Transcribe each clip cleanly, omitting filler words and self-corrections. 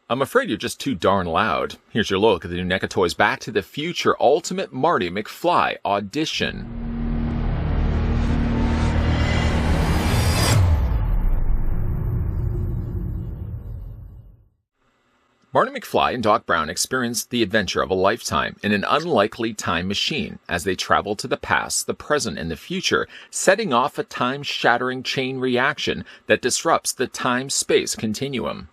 I'm afraid you're just too darn loud. Here's your look at the new NECA Toys Back to the Future Ultimate Marty McFly Audition. Marty McFly and Doc Brown experience the adventure of a lifetime in an unlikely time machine as they travel to the past, the present, and the future, setting off a time-shattering chain reaction that disrupts the time-space continuum.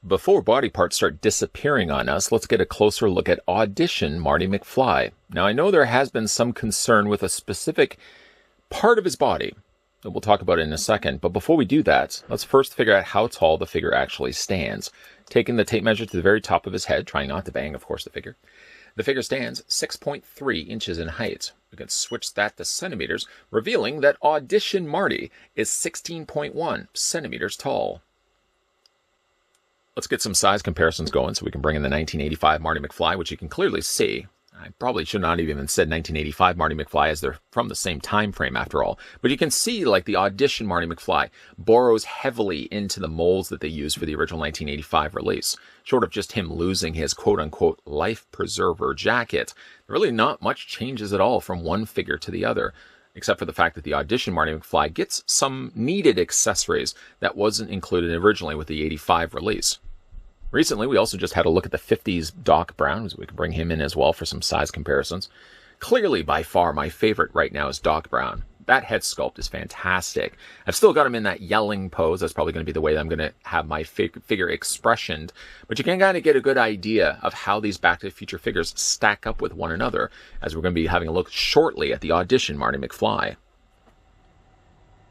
Before body parts start disappearing on us, let's get a closer look at Audition Marty McFly. Now, I know there has been some concern with a specific part of his body that we'll talk about in a second, but before we do that, let's first figure out how tall the figure actually stands. Taking the tape measure to the very top of his head, trying not to bang, of course, the figure. The figure stands 6.3 inches in height. We can switch that to centimeters, revealing that Audition Marty is 16.1 centimeters tall. Let's get some size comparisons going so we can bring in the 1985 Marty McFly, which you can clearly see. I probably should not have even said 1985 Marty McFly, as they're from the same time frame after all. But you can see, like, the Audition Marty McFly borrows heavily into the molds that they used for the original 1985 release. Short of just him losing his quote-unquote life preserver jacket, really not much changes at all from one figure to the other, except for the fact that the Audition Marty McFly gets some needed accessories that wasn't included originally with the 85 release. Recently, we also just had a look at the 50s Doc Brown, so we can bring him in as well for some size comparisons. Clearly, by far, my favorite right now is Doc Brown. That head sculpt is fantastic. I've still got him in that yelling pose. That's probably going to be the way that I'm going to have my figure expressioned. But you can kind of get a good idea of how these Back to the Future figures stack up with one another, as we're going to be having a look shortly at the Audition Marty McFly.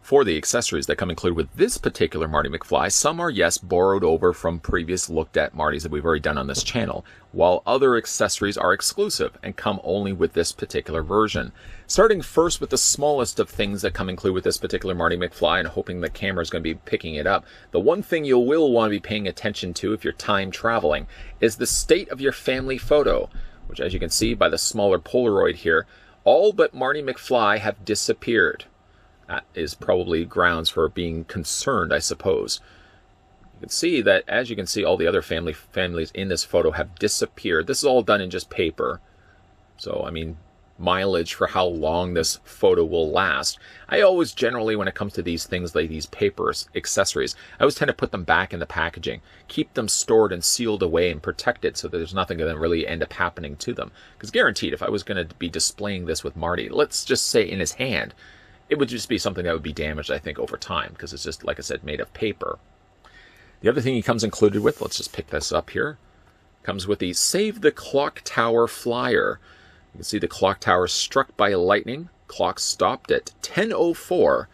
For the accessories that come included with this particular Marty McFly, some are, yes, borrowed over from previous looked at Martys that we've already done on this channel, while other accessories are exclusive and come only with this particular version. Starting first with the smallest of things that come included with this particular Marty McFly, and hoping the camera is going to be picking it up, the one thing you will want to be paying attention to if you're time traveling is the state of your family photo, which, as you can see by the smaller Polaroid here, all but Marty McFly have disappeared. That is probably grounds for being concerned, I suppose. You can see that, as you can see, all the other families in this photo have disappeared. This is all done in just paper. So, I mean, mileage for how long this photo will last. I always generally, when it comes to these things like these paper accessories, I always tend to put them back in the packaging. Keep them stored and sealed away and protected so that there's nothing that really end up happening to them. Because guaranteed, if I was going to be displaying this with Marty, let's just say in his hand, it would just be something that would be damaged, I think, over time, because it's just, like I said, made of paper. The other thing he comes included with, let's just pick this up here, comes with the Save the Clock Tower flyer. You can see the clock tower struck by lightning. Clock stopped at 10:04.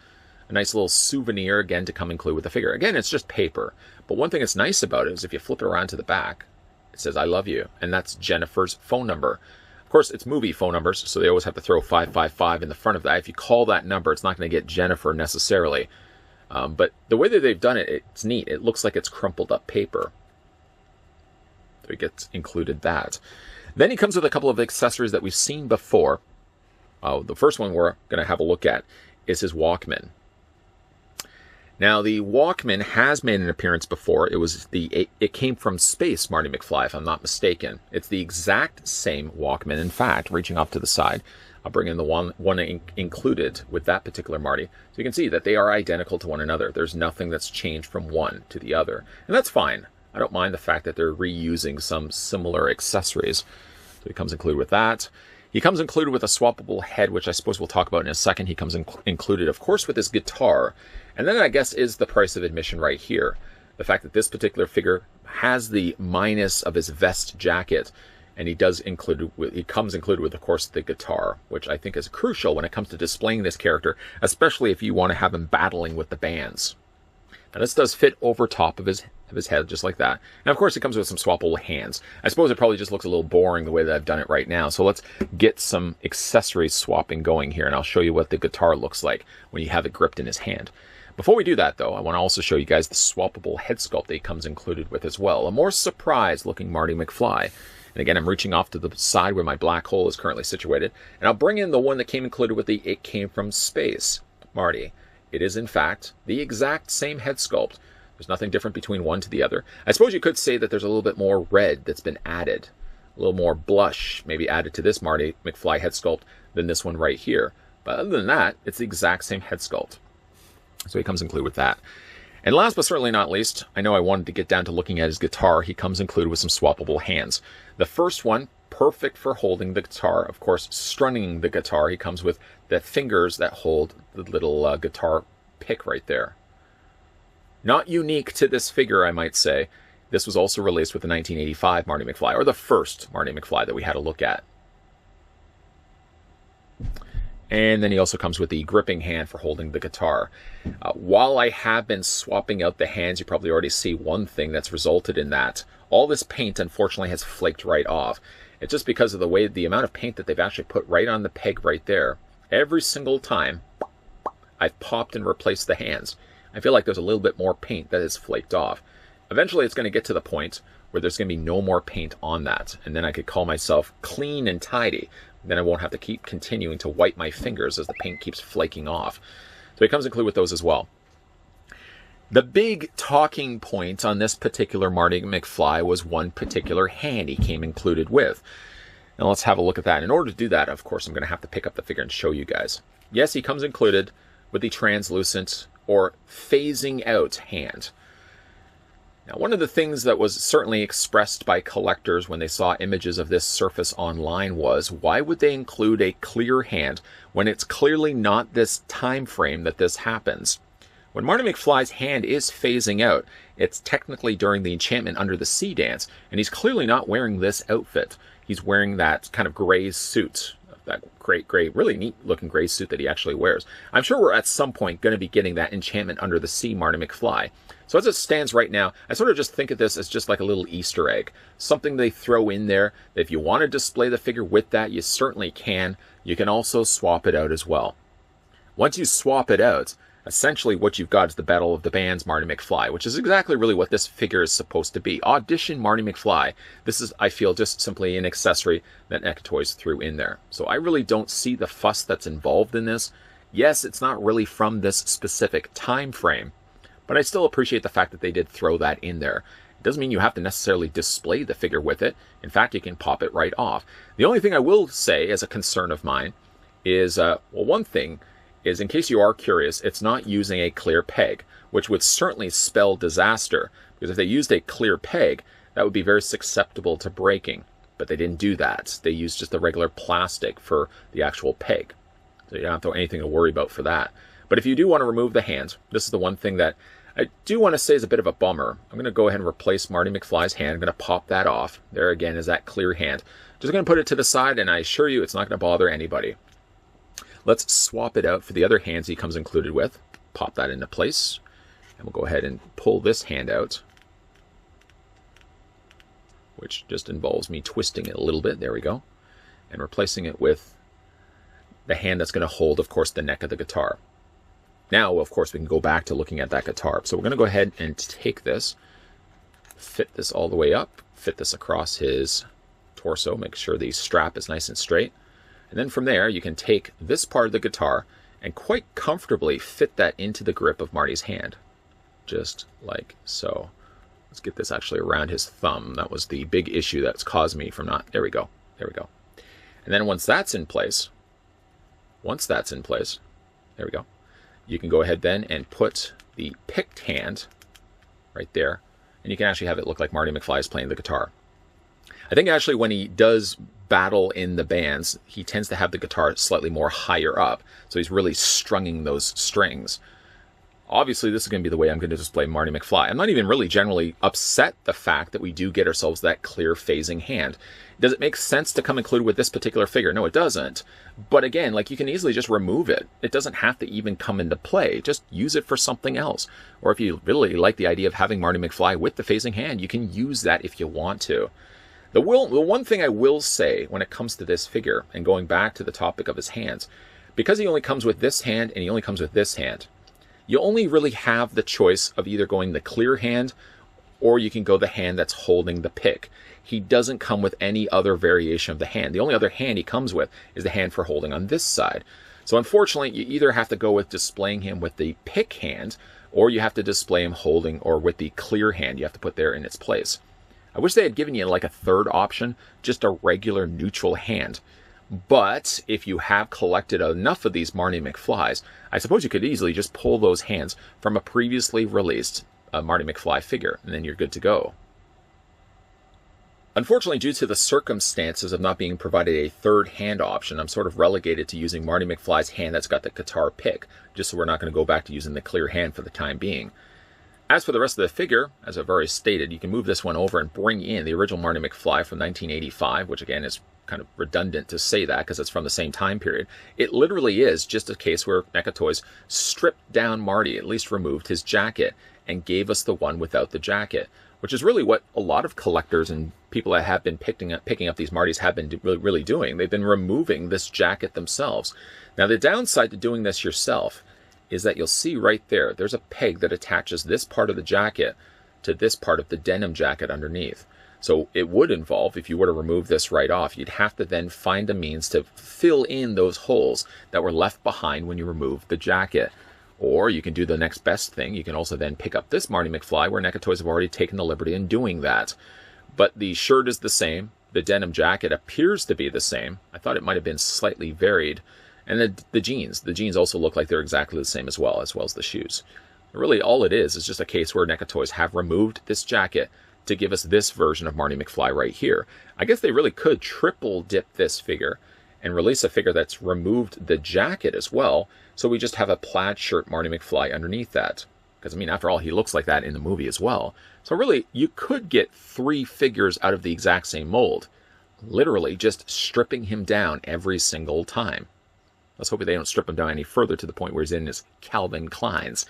A nice little souvenir, again, to come include with the figure. Again, it's just paper. But one thing that's nice about it is if you flip it around to the back, it says, "I love you." And that's Jennifer's phone number. Of course, it's movie phone numbers, so they always have to throw 555 in the front of that. If you call that number, it's not going to get Jennifer necessarily. But the way that they've done it, it's neat. It looks like it's crumpled up paper. So it gets included that. Then he comes with a couple of accessories that we've seen before. The first one we're going to have a look at is his Walkman. Now, the Walkman has made an appearance before. It came from Space Marty McFly, if I'm not mistaken. It's the exact same Walkman. In fact, reaching off to the side, I'll bring in the one included with that particular Marty. So you can see that they are identical to one another. There's nothing that's changed from one to the other. And that's fine. I don't mind the fact that they're reusing some similar accessories. So he comes included with that. He comes included with a swappable head, which I suppose we'll talk about in a second. He comes included, of course, with his guitar. And then I guess is the price of admission right here. The fact that this particular figure has the minus of his vest jacket. And he comes included with, of course, the guitar, which I think is crucial when it comes to displaying this character, especially if you want to have him battling with the bands. Now this does fit over top of his head, just like that. And of course it comes with some swappable hands. I suppose it probably just looks a little boring the way that I've done it right now. So let's get some accessories swapping going here, and I'll show you what the guitar looks like when you have it gripped in his hand. Before we do that, though, I want to also show you guys the swappable head sculpt that he comes included with as well. A more surprised looking Marty McFly. And again, I'm reaching off to the side where my black hole is currently situated. And I'll bring in the one that came included with the It Came From Space Marty. It is, in fact, the exact same head sculpt. There's nothing different between one to the other. I suppose you could say that there's a little bit more red that's been added. A little more blush maybe added to this Marty McFly head sculpt than this one right here. But other than that, it's the exact same head sculpt. So he comes included with that. And last but certainly not least, I know I wanted to get down to looking at his guitar. He comes included with some swappable hands. The first one, perfect for holding the guitar. Of course, struming the guitar. He comes with the fingers that hold the little guitar pick right there. Not unique to this figure, I might say. This was also released with the 1985 Marty McFly, or the first Marty McFly that we had a look at. And then he also comes with the gripping hand for holding the guitar. While I have been swapping out the hands, you probably already see one thing that's resulted in that. All this paint, unfortunately, has flaked right off. It's just because of the amount of paint that they've actually put right on the peg right there. Every single time I've popped and replaced the hands, I feel like there's a little bit more paint that has flaked off. Eventually, it's going to get to the point where there's going to be no more paint on that. And then I could call myself clean and tidy. Then I won't have to keep continuing to wipe my fingers as the paint keeps flaking off. So it comes included with those as well. The big talking point on this particular Marty McFly was one particular hand he came included with. Now let's have a look at that. In order to do that, of course, I'm going to have to pick up the figure and show you guys. Yes, he comes included with the translucent or phasing out hand. Now, one of the things that was certainly expressed by collectors when they saw images of this surface online was, why would they include a clear hand when it's clearly not this time frame that this happens? When Marty McFly's hand is phasing out, it's technically during the Enchantment Under the Sea dance, and he's clearly not wearing this outfit. He's wearing that kind of gray suit, that great gray, really neat looking gray suit that he actually wears. I'm sure we're at some point going to be getting that Enchantment Under the Sea Marty McFly. So as it stands right now, I sort of just think of this as just like a little Easter egg. Something they throw in there. If you want to display the figure with that, you certainly can. You can also swap it out as well. Once you swap it out, essentially what you've got is the Battle of the Bands Marty McFly, which is exactly really what this figure is supposed to be. Audition Marty McFly. This is, I feel, just simply an accessory that NECA Toys threw in there. So I really don't see the fuss that's involved in this. Yes, it's not really from this specific time frame, but I still appreciate the fact that they did throw that in there. It doesn't mean you have to necessarily display the figure with it. In fact, you can pop it right off. The only thing I will say as a concern of mine is, well, one thing is, in case you are curious, it's not using a clear peg, which would certainly spell disaster, because if they used a clear peg, that would be very susceptible to breaking. But they didn't do that. They used just the regular plastic for the actual peg. So you don't have to anything to worry about for that. But if you do want to remove the hand, this is the one thing that I do want to say is a bit of a bummer. I'm going to go ahead and replace Marty McFly's hand. I'm going to pop that off. There again is that clear hand. Just going to put it to the side, and I assure you it's not going to bother anybody. Let's swap it out for the other hands he comes included with. Pop that into place. And we'll go ahead and pull this hand out, which just involves me twisting it a little bit. There we go. And replacing it with the hand that's going to hold, of course, the neck of the guitar. Now, of course, we can go back to looking at that guitar. So we're going to go ahead and take this, fit this all the way up, fit this across his torso, make sure the strap is nice and straight. And then from there, you can take this part of the guitar and quite comfortably fit that into the grip of Marty's hand. Just like so. Let's get this actually around his thumb. That was the big issue that's caused me from not... There we go. There we go. And then once that's in place, there we go. You can go ahead then and put the picked hand right there, and you can actually have it look like Marty McFly is playing the guitar. I think actually when he does battle in the bands, he tends to have the guitar slightly more higher up, so he's really strunging those strings. Obviously, this is going to be the way I'm going to display Marty McFly. I'm not even really generally upset the fact that we do get ourselves that clear phasing hand. Does it make sense to come included with this particular figure? No, it doesn't. But again, like, you can easily just remove it. It doesn't have to even come into play. Just use it for something else. Or if you really like the idea of having Marty McFly with the phasing hand, you can use that if you want to. The one thing I will say when it comes to this figure, and going back to the topic of his hands, because he only comes with this hand and he only comes with this hand, you only really have the choice of either going the clear hand or you can go the hand that's holding the pick. he doesn't come with any other variation of the hand. The only other hand he comes with is the hand for holding on this side. So unfortunately, you either have to go with displaying him with the pick hand, or you have to display him holding or with the clear hand you have to put there in its place. I wish they had given you like a third option, just a regular neutral hand. But if you have collected enough of these Marty McFlys, I suppose you could easily just pull those hands from a previously released Marty McFly figure, and then you're good to go. Unfortunately, due to the circumstances of not being provided a third hand option, I'm sort of relegated to using Marty McFly's hand that's got the guitar pick, just so we're not going to go back to using the clear hand for the time being. As for the rest of the figure, as I've already stated, you can move this one over and bring in the original Marty McFly from 1985, which again is kind of redundant to say that because it's from the same time period. It literally is just a case where NECA Toys stripped down Marty, at least removed his jacket, and gave us the one without the jacket, which is really what a lot of collectors and people that have been picking up these Martys have been really doing. They've been removing this jacket themselves. Now, the downside to doing this yourself is that you'll see right there, there's a peg that attaches this part of the jacket to this part of the denim jacket underneath. So it would involve, if you were to remove this right off, you'd have to then find a means to fill in those holes that were left behind when you removed the jacket. Or you can do the next best thing. You can also then pick up this Marty McFly, where NECA Toys have already taken the liberty in doing that. But the shirt is the same. The denim jacket appears to be the same. I thought it might have been slightly varied. And the jeans also look like they're exactly the same as well as the shoes. Really, all it is just a case where NECA Toys have removed this jacket to give us this version of Marty McFly right here. I guess they really could triple dip this figure and release a figure that's removed the jacket as well, so we just have a plaid shirt Marty McFly underneath that. Because, I mean, after all, he looks like that in the movie as well. So really, you could get 3 figures out of the exact same mold, literally just stripping him down every single time. Let's hope they don't strip him down any further to the point where he's in his Calvin Kleins.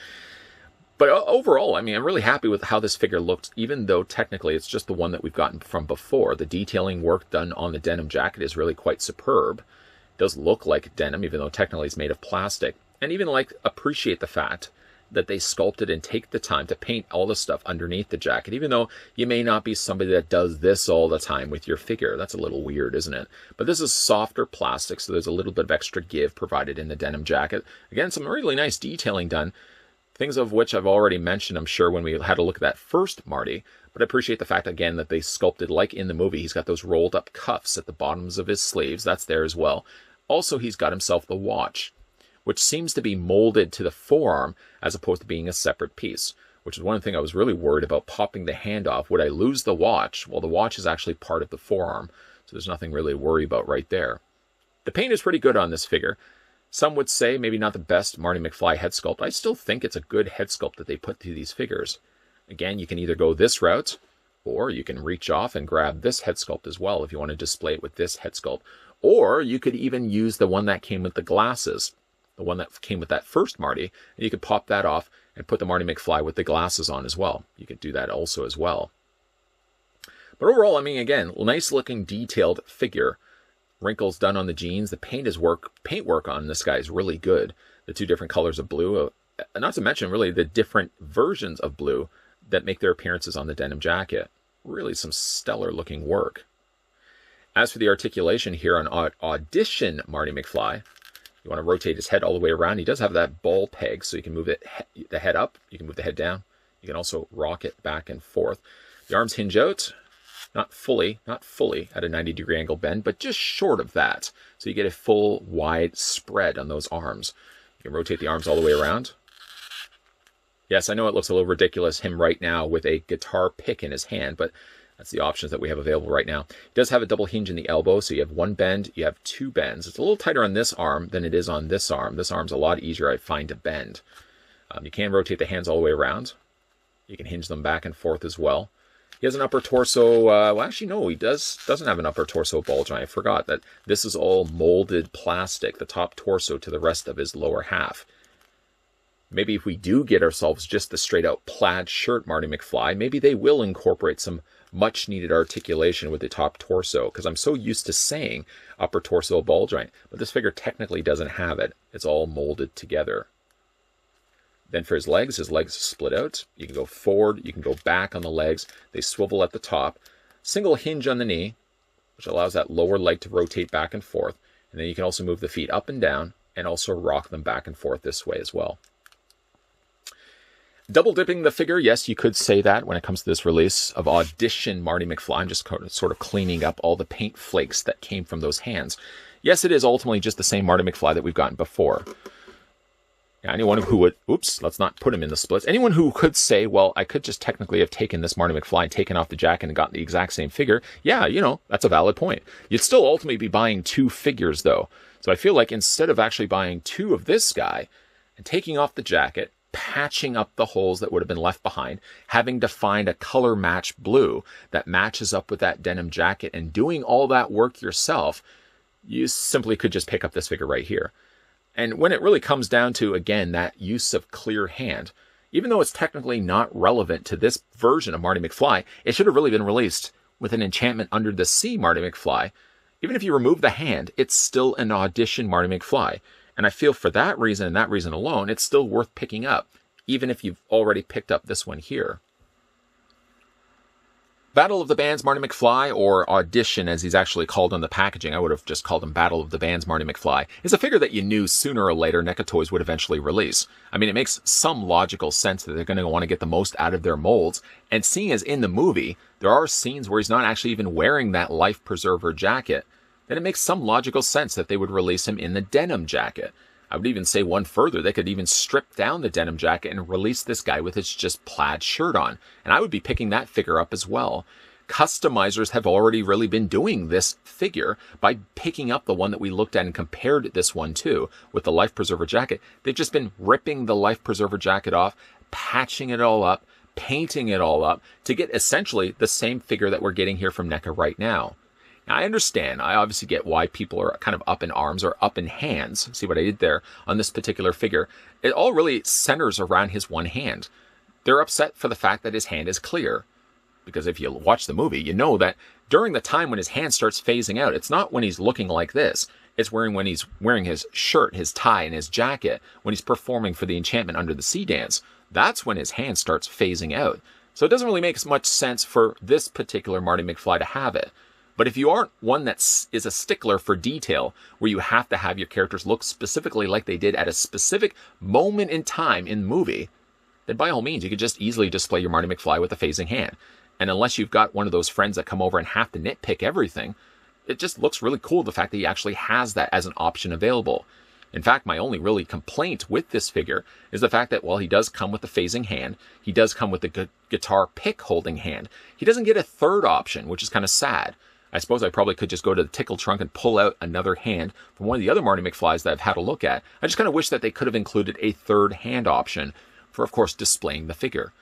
But overall, I mean, I'm really happy with how this figure looks, even though technically it's just the one that we've gotten from before. The detailing work done on the denim jacket is really quite superb. It does look like denim, even though technically it's made of plastic. And even appreciate the fact that they sculpted and take the time to paint all the stuff underneath the jacket, even though you may not be somebody that does this all the time with your figure. That's a little weird, isn't it? But this is softer plastic, so there's a little bit of extra give provided in the denim jacket. Again, some really nice detailing done. Things of which I've already mentioned, I'm sure, when we had a look at that first Marty. But I appreciate the fact, again, that they sculpted, like in the movie, he's got those rolled up cuffs at the bottoms of his sleeves. That's there as well. Also, he's got himself the watch, which seems to be molded to the forearm as opposed to being a separate piece, which is one thing I was really worried about popping the hand off. Would I lose the watch? Well, the watch is actually part of the forearm, so there's nothing really to worry about right there. The paint is pretty good on this figure. Some would say maybe not the best Marty McFly head sculpt. I still think it's a good head sculpt that they put to these figures. Again, you can either go this route, or you can reach off and grab this head sculpt as well if you want to display it with this head sculpt. Or you could even use the one that came with the glasses, the one that came with that first Marty, and you could pop that off and put the Marty McFly with the glasses on as well. You could do that also as well. But overall, I mean, again, nice looking detailed figure. Wrinkles done on the jeans. The paint work on this guy is really good. The 2 different colors of blue, not to mention really the different versions of blue that make their appearances on the denim jacket. Really some stellar looking work. As for the articulation here on Audition Marty McFly, you want to rotate his head all the way around. He does have that ball peg, so you can move the head up, you can move the head down. You can also rock it back and forth. The arms hinge out. Not fully at a 90-degree angle bend, but just short of that. So you get a full wide spread on those arms. You can rotate the arms all the way around. Yes, I know it looks a little ridiculous, him right now with a guitar pick in his hand, but that's the options that we have available right now. He does have a double hinge in the elbow, so you have 1 bend, you have 2 bends. It's a little tighter on this arm than it is on this arm. This arm's a lot easier, I find, to bend. You can rotate the hands all the way around. You can hinge them back and forth as well. He has an upper torso, well actually no, he doesn't have an upper torso ball joint. I forgot that this is all molded plastic, the top torso to the rest of his lower half. Maybe if we do get ourselves just the straight out plaid shirt Marty McFly, maybe they will incorporate some much needed articulation with the top torso, because I'm so used to saying upper torso ball joint, but this figure technically doesn't have it. It's all molded together. Then for his legs split out. You can go forward, you can go back on the legs. They swivel at the top. single hinge on the knee, which allows that lower leg to rotate back and forth. And then you can also move the feet up and down and also rock them back and forth this way as well. Double dipping the figure, yes, you could say that when it comes to this release of Audition Marty McFly. I'm just sort of cleaning up all the paint flakes that came from those hands. Yes, it is ultimately just the same Marty McFly that we've gotten before. Now, anyone who would, oops, let's not put him in the splits. Anyone who could say, well, I could just technically have taken this Marty McFly and taken off the jacket and gotten the exact same figure. Yeah, you know, that's a valid point. You'd still ultimately be buying two figures, though. So I feel like instead of actually buying two of this guy and taking off the jacket, patching up the holes that would have been left behind, having to find a color match blue that matches up with that denim jacket, and doing all that work yourself, you simply could just pick up this figure right here. And when it really comes down to, again, that use of clear hand, even though it's technically not relevant to this version of Marty McFly, it should have really been released with an Enchantment Under the Sea Marty McFly. Even if you remove the hand, it's still an Audition Marty McFly. And I feel for that reason and that reason alone, it's still worth picking up, even if you've already picked up this one here. Battle of the Bands Marty McFly, or Audition as he's actually called on the packaging, I would have just called him Battle of the Bands Marty McFly, is a figure that you knew sooner or later NECA Toys would eventually release. I mean, it makes some logical sense that they're going to want to get the most out of their molds, and seeing as in the movie, there are scenes where he's not actually even wearing that life preserver jacket, then it makes some logical sense that they would release him in the denim jacket. I would even say one further, they could even strip down the denim jacket and release this guy with his just plaid shirt on. And I would be picking that figure up as well. Customizers have already really been doing this figure by picking up the one that we looked at and compared this one to with the life preserver jacket. They've just been ripping the life preserver jacket off, patching it all up, painting it all up to get essentially the same figure that we're getting here from NECA right now. Now, I understand. I obviously get why people are kind of up in arms or up in hands. See what I did there on this particular figure? It all really centers around his one hand. They're upset for the fact that his hand is clear. Because if you watch the movie, you know that during the time when his hand starts phasing out, it's not when he's looking like this. It's when he's wearing his shirt, his tie, and his jacket, when he's performing for the Enchantment Under the Sea dance. That's when his hand starts phasing out. So it doesn't really make much sense for this particular Marty McFly to have it. But if you aren't one that is a stickler for detail, where you have to have your characters look specifically like they did at a specific moment in time in the movie, then by all means, you could just easily display your Marty McFly with a phasing hand. And unless you've got one of those friends that come over and have to nitpick everything, it just looks really cool, the fact that he actually has that as an option available. In fact, my only really complaint with this figure is the fact that while he does come with the phasing hand, he does come with the guitar pick holding hand, he doesn't get a third option, which is kind of sad. I suppose I probably could just go to the tickle trunk and pull out another hand from one of the other Marty McFlys that I've had a look at. I just kind of wish that they could have included a third hand option for, of course, displaying the figure.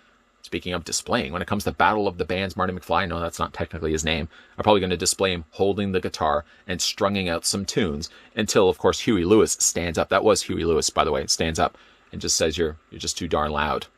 Speaking of displaying, when it comes to Battle of the Bands Marty McFly, no, that's not technically his name, I'm probably going to display him holding the guitar and strunging out some tunes until, of course, Huey Lewis stands up. That was Huey Lewis, by the way. Stands up and just says, you're just too darn loud.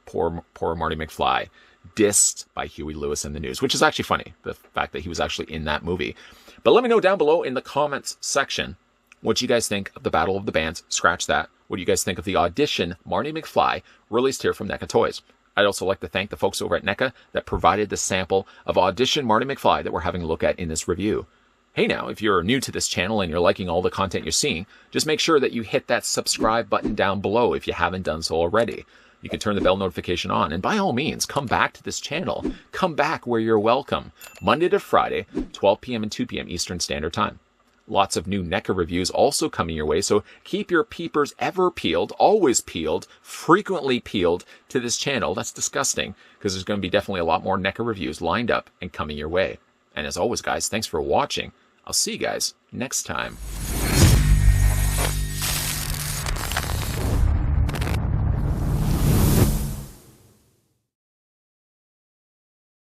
Poor Marty McFly. Dissed by Huey Lewis in the news, which is actually funny, the fact that he was actually in that movie. But let me know down below in the comments section what you guys think of the Battle of the Bands. Scratch that. What do you guys think of the Audition Marty McFly released here from NECA Toys? I'd also like to thank the folks over at NECA that provided the sample of Audition Marty McFly that we're having a look at in this review. Hey now, if you're new to this channel and you're liking all the content you're seeing, just make sure that you hit that subscribe button down below if you haven't done so already. You can turn the bell notification on, and by all means, come back to this channel. Come back where you're welcome. Monday to Friday, 12 p.m. and 2 p.m. Eastern Standard Time. Lots of new NECA reviews also coming your way, so keep your peepers ever peeled, always peeled, frequently peeled to this channel. That's disgusting, because there's going to be definitely a lot more NECA reviews lined up and coming your way. And as always, guys, thanks for watching. I'll see you guys next time.